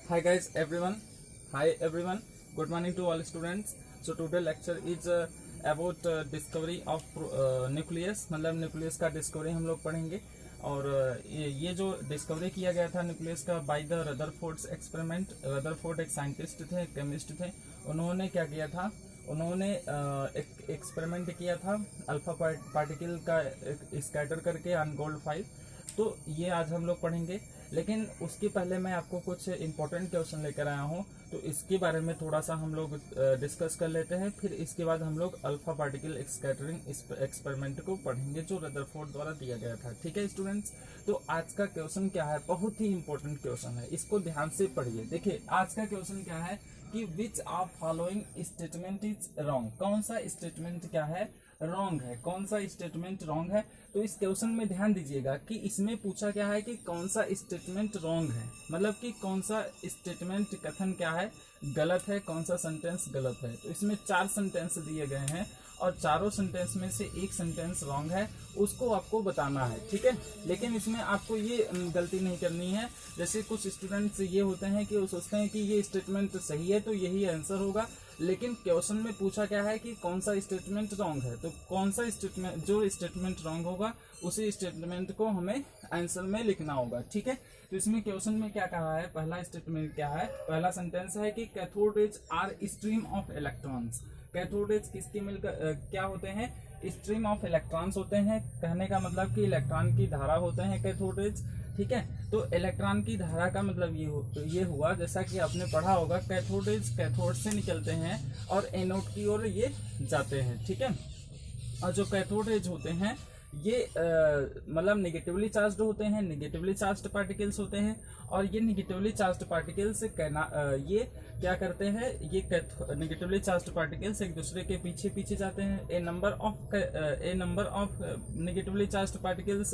Hi guys, everyone. Hi everyone. Good morning to all students. So today lecture is about discovery of nucleus. मतलब nucleus का discovery हम लोग पढ़ेंगे। और ये जो डिस्कवरी किया गया था न्यूक्लियस का by the Rutherford experiment. Rutherford एक साइंटिस्ट थे, एक केमिस्ट थे। उन्होंने क्या किया था, उन्होंने एक एक्सपेरिमेंट किया था अल्फा पार्टिकल का स्कैटर करके ऑन गोल्ड 5। तो ये आज हम लोग पढ़ेंगे, लेकिन उसके पहले मैं आपको कुछ इंपॉर्टेंट क्वेश्चन लेकर आया हूँ, तो इसके बारे में थोड़ा सा हम लोग डिस्कस कर लेते हैं। फिर इसके बाद हम लोग अल्फा पार्टिकल स्कैटरिंग एक्सपेरिमेंट को पढ़ेंगे जो रदरफोर्ड द्वारा दिया गया था। ठीक है स्टूडेंट्स, तो आज का क्वेश्चन क्या है, बहुत ही इंपॉर्टेंट क्वेश्चन है, इसको ध्यान से पढ़िए। देखिए आज का क्वेश्चन क्या है कि which of following statement is wrong. कौन सा स्टेटमेंट क्या है, रॉन्ग है, कौन सा स्टेटमेंट रॉन्ग है। तो इस क्वेश्चन में ध्यान दीजिएगा कि इसमें पूछा क्या है कि कौन सा स्टेटमेंट रॉन्ग है, मतलब कि कौन सा स्टेटमेंट कथन क्या है, गलत है, कौन सा सेंटेंस गलत है। तो इसमें 4 सेंटेंस दिए गए हैं और चारों सेंटेंस में से एक सेंटेंस रॉन्ग है, उसको आपको बताना है। ठीक है, लेकिन इसमें आपको ये गलती नहीं करनी है। जैसे कुछ स्टूडेंट्स ये होते हैं कि वो सोचते हैं कि ये स्टेटमेंट सही है तो यही आंसर होगा, लेकिन क्वेश्चन में पूछा क्या है कि कौन सा स्टेटमेंट रॉन्ग है। तो कौन सा स्टेटमेंट, जो स्टेटमेंट रॉन्ग होगा उसी स्टेटमेंट को हमें आंसर में लिखना होगा। ठीक है, तो इसमें क्वेश्चन में क्या कहा है, पहला स्टेटमेंट क्या है, पहला सेंटेंस है कि cathode rays are stream of electrons. Cathode rays किसके मिलकर क्या होते हैं, स्ट्रीम ऑफ इलेक्ट्रॉन्स होते हैं। कहने का मतलब कि इलेक्ट्रॉन की धारा होते हैं कैथोड रेज। ठीक है, तो इलेक्ट्रॉन की धारा का मतलब ये हुआ, जैसा कि आपने पढ़ा होगा, कैथोड रेज कैथोड से निकलते हैं और एनोड की ओर ये जाते हैं। ठीक है, और जो कैथोड रेज होते हैं ये मतलब निगेटिवली चार्ज्ड होते हैं, निगेटिवली चार्ज्ड पार्टिकल्स होते हैं। और ये निगेटिवली चार्ज्ड पार्टिकल्स ये क्या करते हैं, ये निगेटिवली चार्ज्ड पार्टिकल्स एक दूसरे के पीछे पीछे जाते हैं। A number of negatively charged particles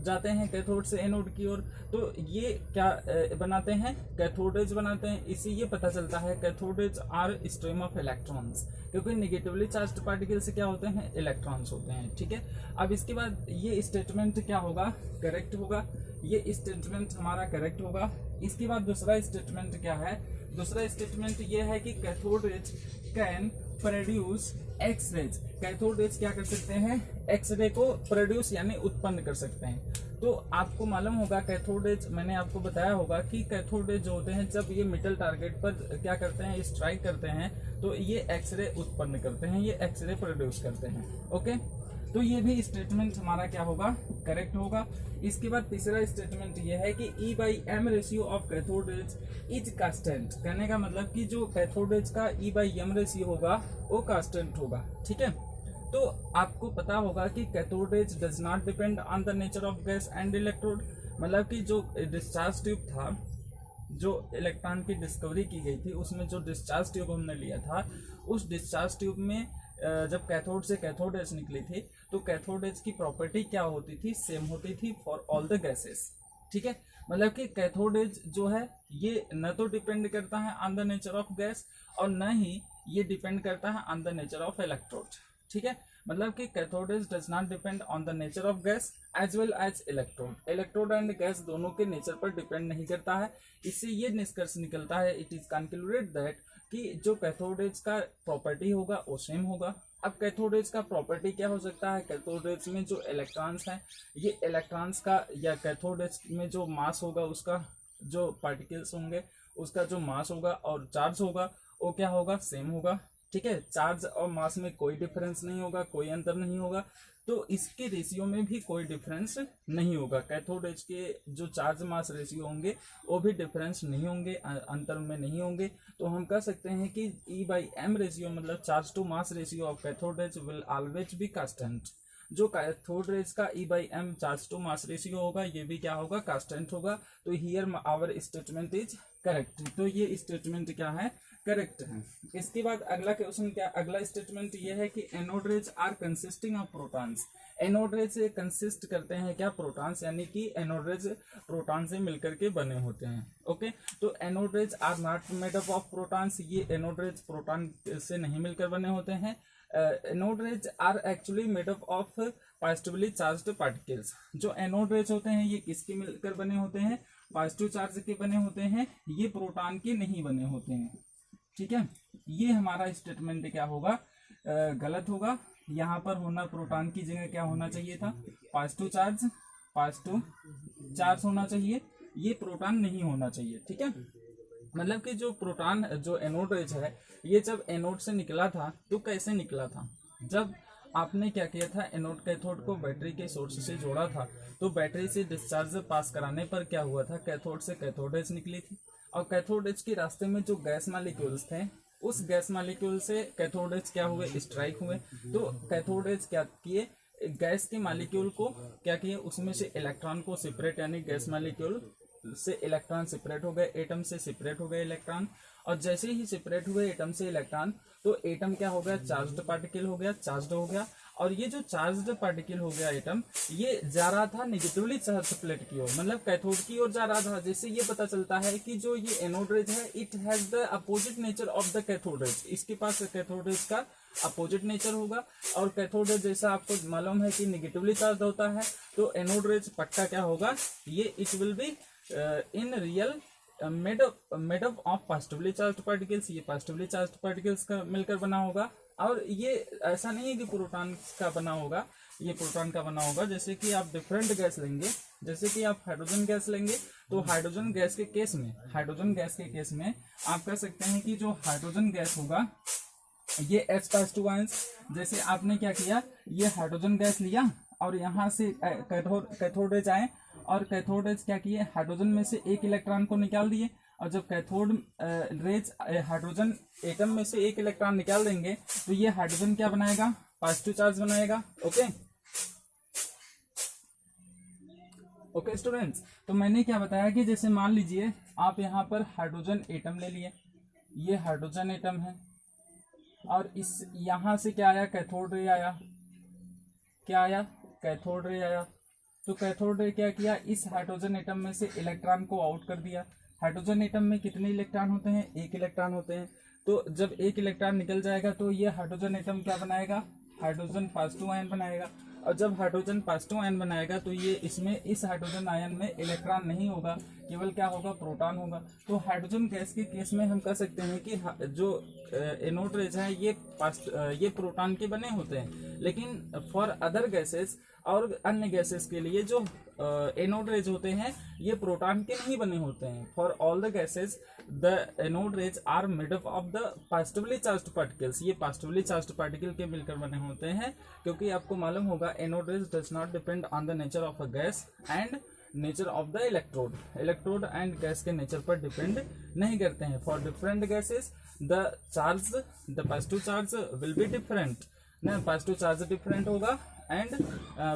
जाते हैं कैथोड से एनोड की ओर। तो ये क्या बनाते हैं, कैथोड रेज बनाते हैं। इससे ये पता चलता है cathode rays are stream of electrons, क्योंकि निगेटिवली चार्ज्ड पार्टिकल से क्या होते हैं, इलेक्ट्रॉन्स होते हैं। ठीक है, अब इसके बाद ये स्टेटमेंट क्या होगा, करेक्ट होगा, ये स्टेटमेंट हमारा करेक्ट होगा। इसके बाद दूसरा स्टेटमेंट क्या है, दूसरा स्टेटमेंट ये है कि cathode rays can produce X rays. Cathode rays क्या कर सकते हैं, एक्स रे को प्रोड्यूस यानी उत्पन्न कर सकते हैं। तो आपको मालूम होगा कैथोड रेज, मैंने आपको बताया होगा कि कैथोड रेज जो होते हैं जब ये मेटल टारगेट पर क्या करते हैं, स्ट्राइक करते हैं, तो ये एक्सरे उत्पन्न करते हैं, ये एक्सरे प्रोड्यूस करते हैं। ओके, तो ये भी स्टेटमेंट हमारा क्या होगा, करेक्ट होगा। इसके बाद तीसरा स्टेटमेंट ये है कि E/M ratio of cathode raise is constant. कहने का मतलब कि जो कैथोड रेज का E/M रेशियो होगा वो कांस्टेंट होगा। ठीक है, तो आपको पता होगा कि cathode rays does not depend on the nature of gas and electrode. मतलब कि जो डिस्चार्ज ट्यूब था, जो इलेक्ट्रॉन की डिस्कवरी की गई थी, उसमें जो डिस्चार्ज ट्यूब हमने लिया था, उस डिस्चार्ज ट्यूब में जब कैथोड से कैथोड रेज निकली थी, तो कैथोड रेज की प्रॉपर्टी क्या होती थी, सेम होती थी फॉर ऑल द गैसेस। ठीक है, मतलब कि कैथोड रेज जो है ये न तो डिपेंड करता है on the nature of gas और न ही ये डिपेंड करता है on the nature of electrode. ठीक है, मतलब कि cathode rays does not depend on the nature of gas as well as electrode. Electrode and gas दोनों के नेचर पर डिपेंड नहीं करता है। इससे ये निष्कर्ष निकलता है, इट इज कंक्लूडेड दैट कि जो कैथोड रेज का प्रॉपर्टी होगा वो सेम होगा। अब कैथोड रेज का प्रॉपर्टी क्या हो सकता है, कैथोड रेज में जो इलेक्ट्रॉन्स हैं, ये इलेक्ट्रॉन्स का या कैथोड रेज में जो मास होगा, उसका जो पार्टिकल्स होंगे उसका जो मास होगा और चार्ज होगा वो क्या होगा, सेम होगा। ठीक है, चार्ज और मास में कोई डिफरेंस नहीं होगा, कोई अंतर नहीं होगा। तो इसके रेशियो में भी कोई डिफरेंस नहीं होगा। कैथोड रेज के जो चार्ज मास रेशियो होंगे वो भी डिफरेंस नहीं होंगे, अंतर में नहीं होंगे। तो हम कह सकते हैं कि E/M रेशियो मतलब charge to mass ratio of cathode rays will always be constant. जो कैथोड रेज का E/M charge to mass ratio होगा ये भी क्या होगा, कांस्टेंट होगा। तो here our statement is correct. तो ये स्टेटमेंट क्या है, करेक्ट है। इसके बाद अगला क्वेश्चन क्या, अगला स्टेटमेंट ये है कि anode rays are consisting of protons. Anode rays से कंसिस्ट करते हैं क्या, प्रोटॉन्स, यानी कि एनोड रेज प्रोटॉन से मिलकर के बने होते हैं। ओके, तो anode rays are not made up of protons. ये एनोड रेज प्रोटॉन से नहीं मिलकर बने होते हैं। Anode rays are actually made up of positively charged particles. जो एनोड रेज होते हैं ये किसके मिलकर बने होते हैं? पॉजिटिव चार्ज के बने होते हैं, ये प्रोटॉन के नहीं बने होते हैं। ठीक है, ये हमारा स्टेटमेंट क्या होगा? गलत होगा। यहाँ पर होना प्रोटॉन की जगह क्या होना चाहिए था? पॉजिटिव चार्ज होना चाहिए, ये प्रोटॉन नहीं होना चाहिए। ठीक है, मतलब कि जो प्रोटॉन जो एनोड रेज है ये जब एनोड से निकला था तो कैसे निकला था? जब आपने क्या किया था, एनोड कैथोड को बैटरी के सोर्स से जोड़ा था तो बैटरी से डिस्चार्ज पास कराने पर क्या हुआ था? कैथोड से कैथोड रेज निकली थी और कैथोड रेज के रास्ते में जो गैस मॉलिक्यूल्स थे उस गैस मॉलिक्यूल से कैथोड रेज क्या हुए? स्ट्राइक हुए। तो कैथोड रेज क्या किए? गैस के मॉलिक्यूल को क्या किए? उसमें से इलेक्ट्रॉन को सेपरेट, यानी गैस मॉलिक्यूल से इलेक्ट्रॉन सेपरेट हो गए, एटम से सेपरेट हो गए इलेक्ट्रॉन, और जैसे ही सेपरेट हुए एटम से इलेक्ट्रॉन तो एटम क्या हो गया? चार्ज्ड पार्टिकल हो गया, चार्ज्ड हो गया। और ये जो चार्ज्ड पार्टिकल हो गया एटम, ये जा रहा था नेगेटिवली चार्ज प्लेट की ओर, मतलब कैथोड की ओर जा रहा था। जैसे ये पता चलता है कि जो ये एनोड रेज है it has the opposite nature of the cathode rays, इसके पास कैथोड रेज का अपोजिट नेचर होगा। और कैथोड रेज जैसा आपको मालूम है कि नेगेटिवली चार्ज होता है, तो एनोड रेज पक्का क्या होगा? ये it will be in real made up of positively charged particles. ये पॉजिटिवली चार्ज्ड पार्टिकल्स का मिलकर बना होगा। और ये ऐसा नहीं है कि प्रोटॉन का बना होगा, ये प्रोटॉन का बना होगा। जैसे कि आप डिफरेंट गैस लेंगे, जैसे कि आप हाइड्रोजन गैस लेंगे तो हाइड्रोजन गैस के केस में आप कह सकते हैं कि जो हाइड्रोजन गैस होगा ये H+2 आयंस, जैसे आपने क्या किया, ये हाइड्रोजन गैस लिया और यहाँ से कैथोड रेज आए और कैथोड रेज क्या किए? हाइड्रोजन में से एक इलेक्ट्रॉन को निकाल दिए। और जब कैथोड रेज हाइड्रोजन एटम में से एक इलेक्ट्रॉन निकाल देंगे तो ये हाइड्रोजन क्या बनाएगा? पॉजिटिव चार्ज बनाएगा। ओके स्टूडेंट्स, तो मैंने क्या बताया कि जैसे मान लीजिए आप यहाँ पर हाइड्रोजन एटम ले लिए, ये हाइड्रोजन एटम है और इस यहाँ से क्या आया? कैथोड रे आया। क्या आया? कैथोड रे आया। तो कैथोड रे क्या किया? इस हाइड्रोजन एटम में से इलेक्ट्रॉन को आउट कर दिया। हाइड्रोजन एटम में कितने इलेक्ट्रॉन होते हैं? एक इलेक्ट्रॉन होते हैं। तो जब एक इलेक्ट्रॉन निकल जाएगा तो ये हाइड्रोजन एटम क्या बनाएगा? हाइड्रोजन पॉजिटिव आयन बनाएगा। और जब हाइड्रोजन पॉजिटिव आयन बनाएगा तो ये इसमें इस हाइड्रोजन आयन में इलेक्ट्रॉन नहीं होगा, केवल क्या होगा? प्रोटॉन होगा। तो हाइड्रोजन गैस के केस में हम कह सकते हैं कि जो एनोड रेज है ये प्रोटॉन के बने होते हैं। लेकिन फॉर अदर गैसेस और अन्य गैसेस के लिए जो एनोड रेज होते हैं ये प्रोटॉन के नहीं बने होते हैं। For all the gases the anode rays are made up of the positively charged particles. ये पॉजिटिवली चार्ज्ड पार्टिकल के मिलकर बने होते हैं, क्योंकि आपको मालूम होगा anode rays does not depend on the nature of a gas and nature of the electrode and gas के नेचर पर डिपेंड नहीं करते हैं। For different gases the positive charge will be different, ना पॉजिटिव चार्ज डिफरेंट होगा। And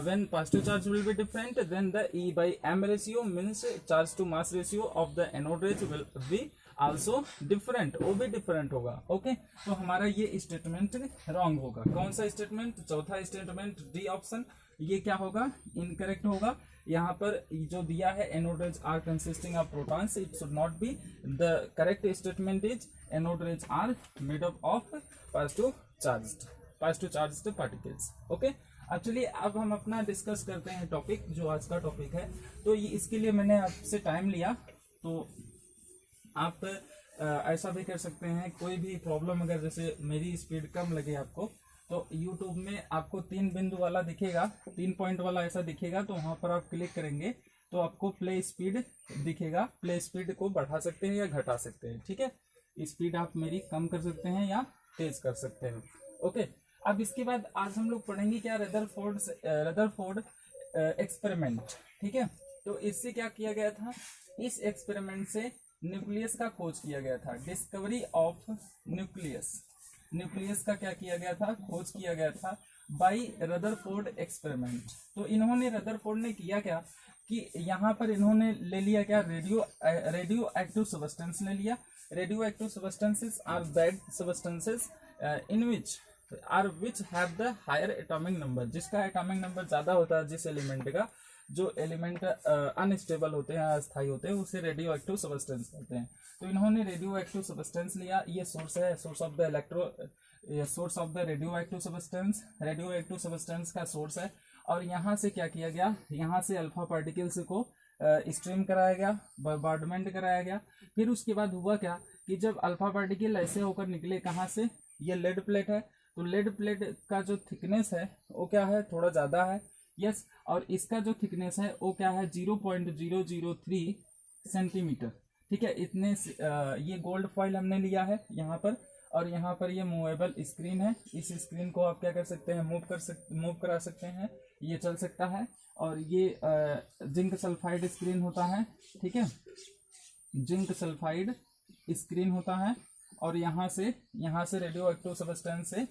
when positive charge will be different, then the E/m ratio means charge to mass ratio of the anode rays will be also different, वो भी different होगा। Okay, तो हमारा ये statement wrong होगा। कौन सा स्टेटमेंट? चौथा स्टेटमेंट, डी ऑप्शन, ये क्या होगा? इनकरेक्ट होगा। यहाँ पर जो दिया है anode rays are consisting of protons, it should not be the correct statement is anode rays are made up of positive charged particles. Okay, अब चलिए अब हम अपना डिस्कस करते हैं टॉपिक, जो आज का टॉपिक है। तो ये इसके लिए मैंने आपसे टाइम लिया, तो आप ऐसा भी कर सकते हैं। कोई भी प्रॉब्लम अगर जैसे मेरी स्पीड कम लगे आपको, तो YouTube में आपको 3 बिंदु वाला दिखेगा, 3 पॉइंट वाला ऐसा दिखेगा, तो वहां पर आप क्लिक करेंगे तो आपको प्ले स्पीड दिखेगा। प्ले स्पीड को बढ़ा सकते हैं या घटा सकते हैं। ठीक है, स्पीड आप मेरी कम कर सकते हैं या तेज कर सकते हैं। ओके, अब इसके बाद आज हम लोग पढ़ेंगे क्या? Rutherford experiment. ठीक है, तो इससे क्या किया गया था? इस एक्सपेरिमेंट से न्यूक्लियस का खोज किया गया था। डिस्कवरी ऑफ न्यूक्लियस का क्या किया गया था? खोज किया गया था बाय रदरफोर्ड एक्सपेरिमेंट। तो इन्होंने, रदरफोर्ड ने किया क्या कि यहाँ पर इन्होंने ले लिया क्या? रेडियो एक्टिव सब्सटेंस ले लिया। Radioactive substances are that substances in which have the higher atomic number, जिसका एटॉमिक नंबर ज्यादा होता है, जिस एलिमेंट का, जो एलिमेंट अनस्टेबल होते हैं, अस्थायी होते हैं, उसे रेडियो एक्टिव सब्सटेंस कहते हैं। तो इन्होंने रेडियो एक्टिव सब्सटेंस लिया। ये सोर्स है, source of the source of the radio active substance का सोर्स है। और यहाँ से क्या किया गया, यहाँ से अल्फा पार्टिकल्स को स्ट्रीम कराया गया, बॉम्बार्डमेंट कराया गया। फिर उसके बाद हुआ क्या कि जब अल्फा पार्टिकल ऐसे होकर निकले, कहाँ से, ये लेड प्लेट है, तो लेड प्लेट का जो थिकनेस है वो क्या है, थोड़ा ज़्यादा है, यस। और इसका जो थिकनेस है वो क्या है, 0.003 सेंटीमीटर, ठीक है। इतने ये गोल्ड फॉइल हमने लिया है यहाँ पर। और यहाँ पर ये मूवेबल स्क्रीन है, इस स्क्रीन को आप क्या कर सकते हैं, मूव करा सकते हैं, ये चल सकता है। और ये जिंक सल्फाइड स्क्रीन होता है, ठीक है, जिंक सल्फाइड स्क्रीन होता है। और यहाँ से रेडियो एक्टिव सब्सटेंस से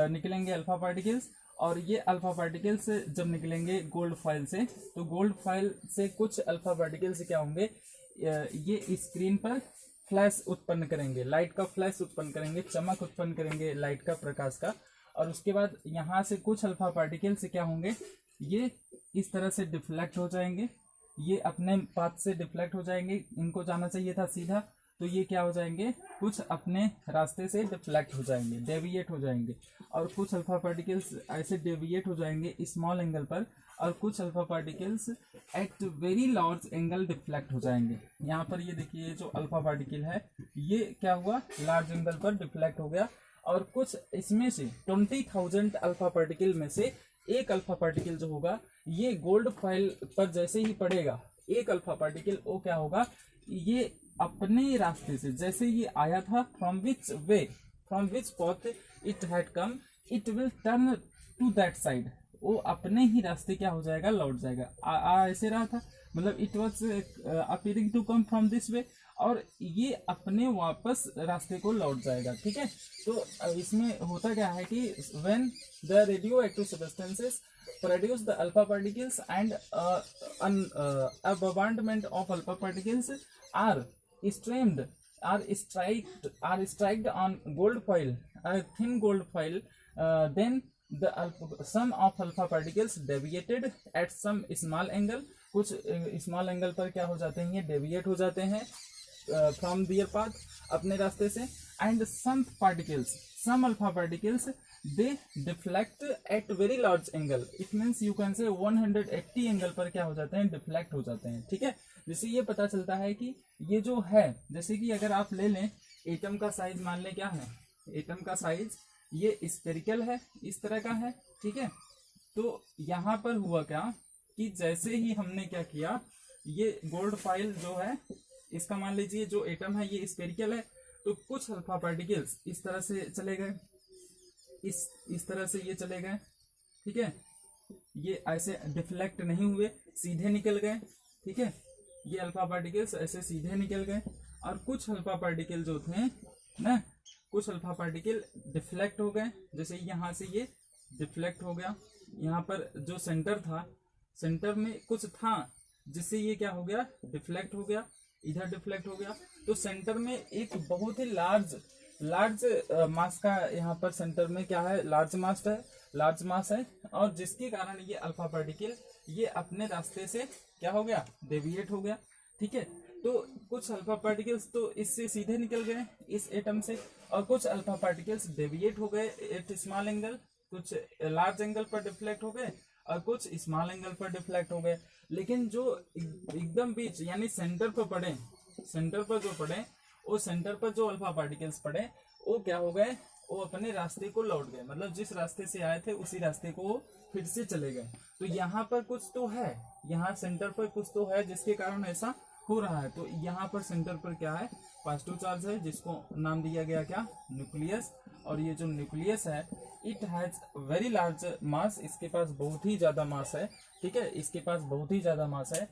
निकलेंगे अल्फा पार्टिकल्स। और ये अल्फा पार्टिकल्स जब निकलेंगे गोल्ड फॉइल से, तो गोल्ड फॉइल से कुछ अल्फा पार्टिकल्स क्या होंगे, ये स्क्रीन पर फ्लैश उत्पन्न करेंगे, लाइट का फ्लैश उत्पन्न करेंगे, चमक उत्पन्न करेंगे लाइट का, प्रकाश का। और उसके बाद यहाँ से कुछ अल्फा पार्टिकल्स क्या होंगे, ये इस तरह से डिफ्लेक्ट हो जाएंगे, ये अपने पाथ से डिफ्लेक्ट हो जाएंगे, इनको जाना चाहिए था सीधा, तो ये क्या हो जाएंगे, कुछ अपने रास्ते से डिफ्लेक्ट हो जाएंगे, डेविएट हो जाएंगे। और कुछ अल्फा पार्टिकल्स ऐसे डेविएट हो जाएंगे स्मॉल एंगल पर, और कुछ alpha particles at very large angle deflect हो जाएंगे। यहाँ पर ये देखिए, जो अल्फा पार्टिकल है ये क्या हुआ, लार्ज एंगल पर डिफ्लेक्ट हो गया। और कुछ इसमें से 20,000 अल्फा पार्टिकल में से एक अल्फा पार्टिकल जो होगा, ये गोल्ड फॉइल पर जैसे ही पड़ेगा, एक अल्फा पार्टिकल वो क्या होगा, ये अपने रास्ते से जैसे ये आया था, from which path it had come, it will turn to that side, वो अपने ही रास्ते क्या हो जाएगा, लौट जाएगा। ऐसे रहा था, मतलब it was appearing to come from this way, और ये अपने वापस रास्ते को लौट जाएगा, ठीक है। तो इसमें होता क्या है कि when the radio active substances produce the alpha particles and a bombardment of alpha particles are striked on gold foil, a thin gold foil, then some of alpha particles deviated at some small angle, कुछ small angle पर क्या हो जाते हैं, ये deviate हो जाते हैं फ्रॉम दियर पाथ, अपने रास्ते से। And some alpha particles they deflect at very large angle, it means you can say 180 angle पर क्या हो जाते हैं, डिफ्लेक्ट हो जाते हैं, ठीक है। जिससे ये पता चलता है कि ये जो है, जैसे कि अगर आप ले लें एटम का साइज, मान लें क्या है, एटम का साइज ये स्फेरिकल है, इस तरह का है, ठीक है। तो यहाँ पर हुआ क्या कि जैसे ही हमने क्या किया, ये गोल्ड फॉइल जो है, इसका मान लीजिए जो एटम है ये स्फेरिकल है, तो कुछ अल्फा पार्टिकल्स इस तरह से चले गए, इस तरह से ये चले गए, ठीक है। ये ऐसे डिफ्लेक्ट नहीं हुए, सीधे निकल गए, ठीक है। ये अल्फा पार्टिकल्स ऐसे सीधे निकल गए। और कुछ अल्फा पार्टिकल जो थे ना, कुछ अल्फा पार्टिकल डिफ्लेक्ट हो गए, जैसे यहाँ से ये डिफ्लेक्ट हो गया, यहाँ पर जो सेंटर था, सेंटर में कुछ था जिससे ये क्या हो गया, डिफ्लेक्ट हो गया, इधर डिफ्लेक्ट हो गया। तो सेंटर में एक बहुत ही लार्ज मास का, यहाँ पर सेंटर में क्या है, लार्ज मास है, और जिसके कारण ये अल्फा पार्टिकल ये अपने रास्ते से क्या हो गया, डेविएट हो गया, ठीक है। तो कुछ अल्फा पार्टिकल्स तो इससे सीधे निकल गए इस एटम से, और कुछ अल्फा पार्टिकल्स डेविएट हो गए एट स्मॉल एंगल, कुछ लार्ज एंगल पर डिफ्लेक्ट हो गए और कुछ स्मॉल एंगल पर डिफ्लेक्ट हो गए। लेकिन जो एकदम बीच यानी सेंटर पर पड़े, सेंटर पर जो पड़े, वो सेंटर पर जो अल्फा पार्टिकल्स पड़े, वो क्या हो गए, वो अपने रास्ते को लौट गए, मतलब जिस रास्ते से आए थे उसी रास्ते को फिर से चले गए। तो यहाँ पर कुछ तो है, यहाँ सेंटर पर कुछ तो है जिसके कारण ऐसा हो रहा है। तो यहाँ पर सेंटर पर क्या है, पॉजिटिव चार्ज है, जिसको नाम दिया गया क्या, न्यूक्लियस। और ये जो न्यूक्लियस है, इट हैज वेरी लार्ज मास, इसके पास बहुत ही ज्यादा मास है, ठीक है, इसके पास बहुत ही ज्यादा मास है।